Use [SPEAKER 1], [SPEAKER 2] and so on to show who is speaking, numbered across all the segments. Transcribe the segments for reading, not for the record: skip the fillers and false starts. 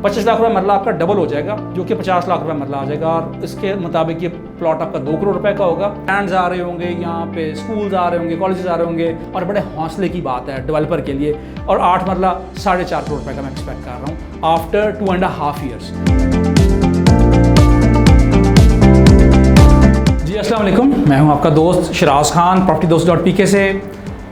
[SPEAKER 1] 25 लाख रुपये मरला आपका डबल हो जाएगा, जो कि 50 लाख रुपये मरला आ जाएगा। और इसके मुताबिक ये प्लॉट आपका 2 करोड़ रुपए का होगा। लैंड्स आ रहे होंगे, यहाँ पे स्कूल्स आ रहे होंगे, कॉलेजेस आ रहे होंगे, और बड़े हौसले की बात है डेवलपर के लिए। और 8 मरला 4.5 करोड़ रुपए का मैं एक्सपेक्ट कर रहा हूँ आफ्टर 2.5 ईयर्स। जी अस्सलाम वालेकुम, मैं हूं आपका दोस्त शिराज खान propertydost.pk से।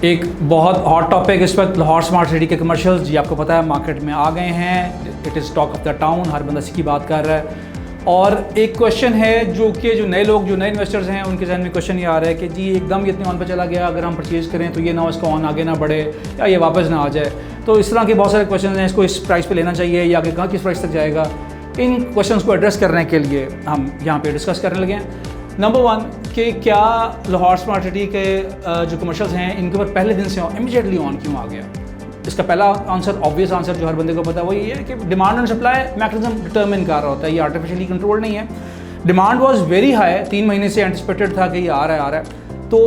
[SPEAKER 1] एक बहुत हॉट टॉपिक इस वक्त लाहौर स्मार्ट सिटी के कमर्शियल्स, जी आपको पता है मार्केट में आ गए हैं। It is talk of the town, हर बंदा इसी की बात कर रहा है। और एक क्वेश्चन है जो नए लोग, जो नए इन्वेस्टर्स हैं, उनके जहन में क्वेश्चन ये आ रहा है कि जी एकदम ये इतने ऑन पे चला गया, अगर हम परचेज़ करें तो ये ना इसका ऑन आगे ना बढ़े या ये वापस ना आ जाए। तो इस तरह के बहुत सारे क्वेश्चन हैं, इसको इस प्राइस पे लेना चाहिए या आगे कहाँ किस प्राइस तक जाएगा। इन क्वेश्चंस को एड्रेस करने के लिए हम यहाँ पे डिस्कस करने लगे हैं। नंबर 1 कि क्या लाहौर स्मार्ट सिटी के जो कमर्शियल्स हैं इनके ऊपर पहले दिन से इमीडिएटली ऑन क्यों आ गया। इसका पहला आंसर, ऑब्वियस आंसर जो हर बंदे को पता है वो ये है कि demand and supply mechanism determine कर रहा होता है, ये आर्टिफिशियली कंट्रोल नहीं है। डिमांड वाज वेरी हाई, 3 महीने से एंटिसिपेटेड था कि ये आ रहा है। तो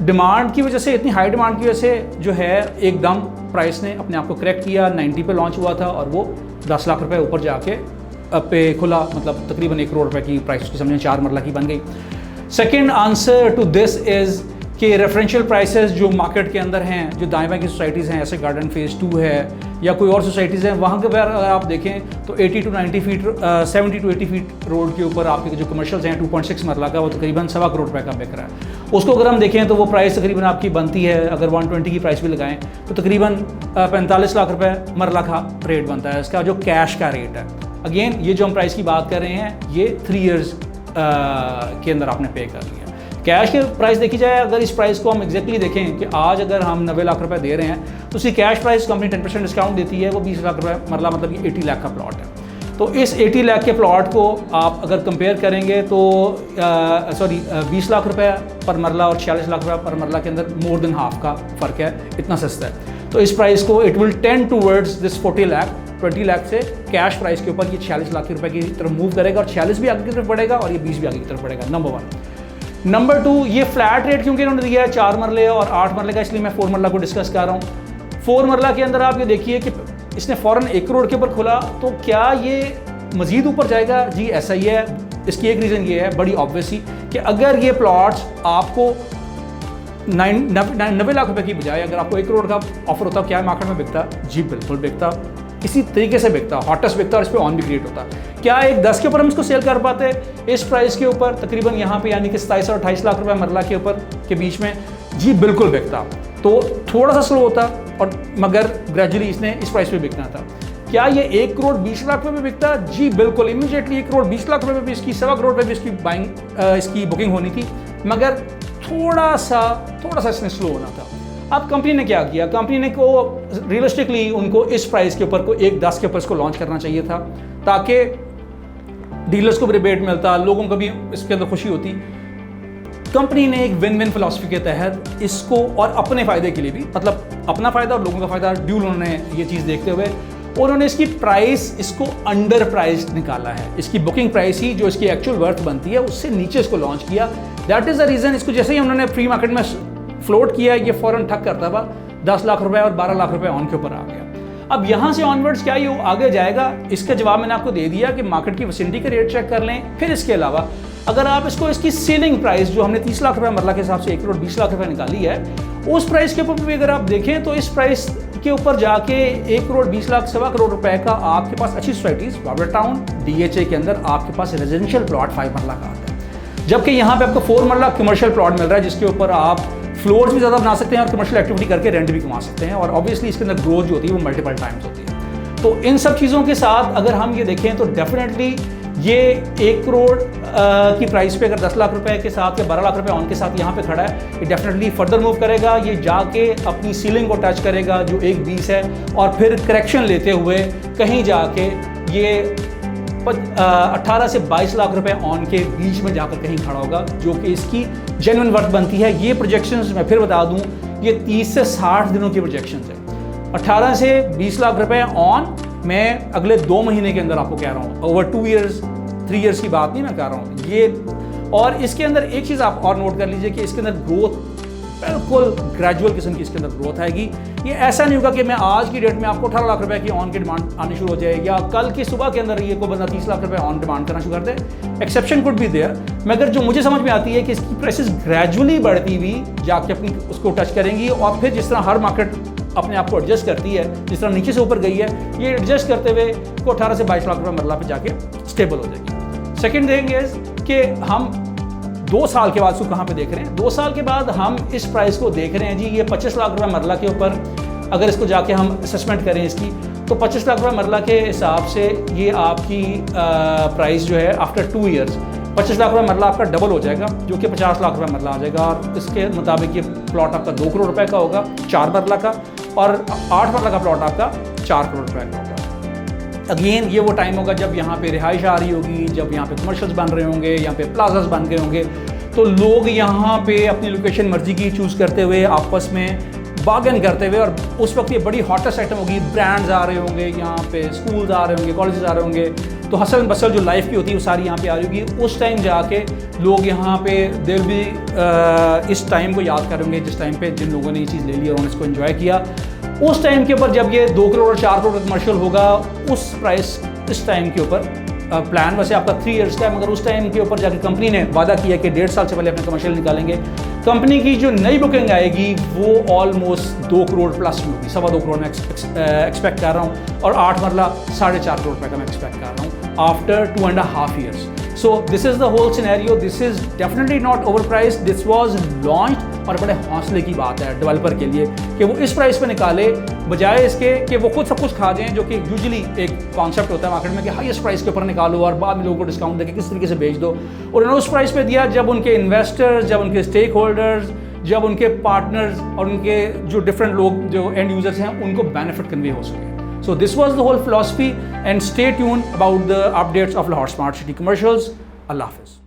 [SPEAKER 1] डिमांड की वजह से, इतनी हाई डिमांड की वजह से जो है एकदम प्राइस ने अपने आप को करेक्ट किया। 90 पे लॉन्च हुआ था और वो 10 लाख रुपए ऊपर जाके पे खुला, मतलब तकरीबन 1 करोड़ रुपए की प्राइस उसकी समझें 4 मरला की बन गई। Second answer to this is कि रेफरेंशियल प्राइसेस जो मार्केट के अंदर हैं, जो दाएं बाएं की सोसाइटीज़ हैं, ऐसे गार्डन फेज़ 2 है या कोई और सोसाइटीज़ हैं, वहाँ के बारे अगर आप देखें तो 80 to 90 feet 70 to 80 feet road के ऊपर आपके जो कमर्शियल्स हैं 2.6 मरला का, वो तकरीबन 1.25 करोड़ रुपए का बिक रहा है। उसको अगर हम देखें तो वो प्राइस तकरीबन आपकी बनती है, अगर 120 की प्राइस भी लगाएं तो तकरीबन 45 लाख रुपए मरला का रेट बनता है इसका, जो कैश का रेट है। अगेन ये जो हम प्राइस की बात कर रहे हैं ये 3 ईयर्स के अंदर आपने पे कर लिया। कैश की प्राइस देखी जाए, अगर इस प्राइस को हम एग्जैक्टली देखें कि आज अगर हम 90 लाख रुपए दे रहे हैं तो उसकी कैश प्राइस कंपनी 10% डिस्काउंट देती है, वो 20 लाख रुपए मरला, मतलब ये 80 लाख का प्लॉट है। तो इस 80 लाख के प्लॉट को आप अगर कंपेयर करेंगे तो 20 लाख रुपए पर मरला और 46 लाख रुपए पर मरला के अंदर मोर देन हाफ का फ़र्क है, इतना सस्ता है। तो इस प्राइस को it will tend towards this 40 lakh, 20 lakh से कैश प्राइस के ऊपर ये 46 लाख रुपए की तरफ मूव करेगा, और 46 भी आगे की तरफ बढ़ेगा और ये 20 भी आगे की तरफ बढ़ेगा। नंबर 1। नंबर 2, ये फ्लैट रेट क्योंकि इन्होंने दिया है 4 मरले और 8 मरले का, इसलिए मैं 4 मरला को डिस्कस कर रहा हूँ। 4 मरला के अंदर आप ये देखिए कि इसने फ़ौरन 1 करोड़ के ऊपर खुला, तो क्या ये मज़ीद ऊपर जाएगा? जी ऐसा ही है। इसकी एक रीज़न ये है बड़ी ऑब्वियस ही कि अगर ये प्लॉट्स आपको 90 लाख रुपए की बजाय अगर आपको 1 करोड़ का ऑफर होता, क्या मार्केट में बिकता? जी बिल्कुल बिकता, इसी तरीके से बिकता, हॉटेस्ट बिकता और इस पर ऑन भी क्रिएट होता। क्या एक 10 के ऊपर हम इसको सेल कर पाते इस प्राइस के ऊपर तकरीबन यहाँ पे, यानी कि 27 और 28 लाख रुपए मरला के ऊपर के बीच में? जी बिल्कुल बिकता। तो थोड़ा सा स्लो होता और मगर ग्रेजुअली इसने इस प्राइस पे बिकना था। क्या ये 1 करोड़ 20 लाख रुपए में बिकता? जी बिल्कुल, इमीडिएटली 1 करोड़ 20 लाख रुपए में इसकी 1.25 करोड़ रुपए में इसकी बाइंग इसकी बुकिंग होनी थी, मगर थोड़ा सा इसने स्लो होना था। अब कंपनी ने क्या किया? कंपनी ने को रियलिस्टिकली उनको इस प्राइस के ऊपर को 1.10 के ऊपर इसको लॉन्च करना चाहिए था, ताकि डीलर्स को भी रिबेट मिलता, लोगों को भी इसके अंदर खुशी होती। कंपनी ने एक विन विन फिलॉसफी के तहत इसको, और अपने फ़ायदे के लिए भी, मतलब अपना फ़ायदा और लोगों का फ़ायदा ड्यूल, उन्होंने ये चीज़ देखते हुए उन्होंने इसकी प्राइस इसको अंडर प्राइस निकाला है। इसकी बुकिंग प्राइस ही जो इसकी एक्चुअल वर्थ बनती है उससे नीचे इसको लॉन्च किया। दैट इज़ द रीज़न इसको जैसे ही उन्होंने फ्री मार्केट में फ्लोट किया, ये फ़ौरन ठक करता हुआ 10 लाख रुपए और 12 लाख रुपए ऑन के ऊपर आ गया। अब यहाँ से ऑनवर्ड्स क्या ये आगे जाएगा? इसका जवाब मैंने आपको दे दिया कि मार्केट की विसिनिटी के रेट चेक कर लें। फिर इसके अलावा अगर आप इसको इसकी सेलिंग प्राइस जो हमने 30 लाख रुपए मरला के हिसाब से 1 करोड़ 20 लाख रुपए निकाली है, उस प्राइस के ऊपर भी अगर आप देखें तो इस प्राइस के ऊपर जाके 1 करोड़ 20 लाख 1.25 करोड़ रुपए का आपके पास अच्छी सोसाइटीज़ बॉर्डर टाउन DHA के अंदर आपके पास रेजिडेंशियल प्लॉट 5 मरला का आता है, जबकि यहाँ पे आपको 4 मरला कमर्शियल प्लॉट मिल रहा है, जिसके ऊपर आप फ्लोर्स भी ज़्यादा बना सकते हैं और कमर्शियल एक्टिविटी करके रेंट भी कमा सकते हैं, और ऑब्वियसली इसके अंदर ग्रोथ जो होती है वो मल्टीपल टाइम्स होती है। तो इन सब चीज़ों के साथ अगर हम ये देखें तो डेफिनेटली ये 1 करोड़ की प्राइस पे अगर 10 लाख रुपए के साथ या 12 लाख रुपए ऑन के साथ यहाँ पे खड़ा है, ये डेफिनेटली फर्दर मूव करेगा। ये जाके अपनी सीलिंग को टच करेगा जो 1.20 है, और फिर करेक्शन लेते हुए कहीं जाके ये 18 से 22 लाख रुपए ऑन के बीच में जाकर कहीं खड़ा होगा, जो कि इसकी जेन्युइन वर्थ बनती है। ये प्रोजेक्शंस मैं फिर बता दूं, ये 30 से 60 दिनों की प्रोजेक्शंस है। 18 से 20 लाख रुपए ऑन, मैं अगले 2 महीने के अंदर आपको कह रहा हूँ, ओवर 2 ईयर्स 3 ईयर्स की बात नहीं मैं कह रहा हूँ ये। और इसके अंदर एक चीज़ आप और नोट कर लीजिए कि इसके अंदर ग्रोथ बिल्कुल ग्रेजुअल किस्म की इसके अंदर ग्रोथ आएगी। ये ऐसा नहीं होगा कि मैं आज की डेट में आपको 18 लाख रुपए की ऑन की डिमांड आनी शुरू हो जाए, या कल की सुबह के अंदर ये कोई बंदा 30 लाख रुपए ऑन डिमांड करना शुरू कर दे। एक्सेप्शन कुड बी देयर, मगर जो मुझे समझ में आती है कि इसकी प्राइसेस ग्रेजुअली बढ़ती हुई जाके अपनी उसको टच करेंगी, और फिर जिस तरह हर मार्केट अपने आप को एडजस्ट करती है, जिस तरह नीचे से ऊपर गई है, ये एडजस्ट करते हुए को 18 से 22 लाख रुपए मरला पे जाके स्टेबल हो जाएगी। सेकेंड थिंग इज कि हम 2 साल के बाद इसको कहाँ पे देख रहे हैं। 2 साल के बाद हम इस प्राइस को देख रहे हैं जी, ये 25 लाख रुपए मरला के ऊपर अगर इसको जाके हम असेसमेंट करें इसकी, तो 25 लाख रुपए मरला के हिसाब से ये आपकी प्राइस जो है आफ्टर 2 ईयर्स 25 लाख रुपए मरला आपका डबल हो जाएगा, जो कि 50 लाख रुपए मरला आ जाएगा। और इसके मुताबिक ये प्लॉट आपका 2 करोड़ रुपए का होगा 4 मरला का, और 8 मरला का प्लॉट आपका 4 करोड़ रुपए का होगा। अगेन ये वो टाइम होगा जब यहाँ पे रिहाइश आ रही होगी, जब यहाँ पे कमर्शियल्स बन रहे होंगे, यहाँ पे प्लाजास बन गए होंगे, तो लोग यहाँ पे अपनी लोकेशन मर्जी की चूज़ करते हुए आपस में बार्गेन करते हुए, और उस वक्त ये बड़ी हॉटेस्ट आइटम होगी, ब्रांड्स आ रहे होंगे, यहाँ पे स्कूल्स आ रहे होंगे, कॉलेजेस आ रहे होंगे, तो हसल बसल जो लाइफ की होती है वो सारी यहाँ पे आ रही होगी। उस टाइम जाके लोग यहाँ पे दिल भी इस टाइम को याद करेंगे जिस टाइम पे जिन लोगों ने ये चीज़ ले ली और उन्होंने इसको एंजॉय किया। उस टाइम के ऊपर जब ये 2 करोड़ और 4 करोड़ कमर्शियल होगा, उस प्राइस इस टाइम के ऊपर प्लान वैसे आपका 3 इयर्स का है, मगर उस टाइम के ऊपर जाके कंपनी ने वादा किया कि 1.5 साल से पहले अपने कमर्शियल निकालेंगे। कंपनी की जो नई बुकिंग आएगी वो ऑलमोस्ट 2 करोड़ प्लस में होगी, 2.25 करोड़ में एक्सपेक्ट कर रहा हूँ, और 8 मरला 4.5 करोड़ रुपए का मैं एक्सपेक्ट कर रहा हूँ after 2.5 years। So this is the whole scenario. This is definitely not overpriced. This was launched, और बड़े हौसले की बात है डेवलपर के लिए कि वो इस प्राइस पे निकाले, बजाय इसके कि वो खुद सब कुछ खा जाएं, जो कि यूजुअली एक कॉन्सेप्ट होता है मार्केट में कि हाईएस्ट प्राइस के ऊपर निकालो और बाद में लोगों को डिस्काउंट देके किस तरीके से बेच दो। और उन्होंने उस प्राइस पे दिया जब उनके इन्वेस्टर्स, जब उनके स्टेक होल्डर्स, जब उनके पार्टनर्स और उनके जो डिफरेंट लोग जो एंड यूजर्स हैं उनको बेनिफिट कन्वे हो सके। So this was the whole philosophy, and stay tuned about the updates of Lahore Smart City commercials. Allah Hafiz.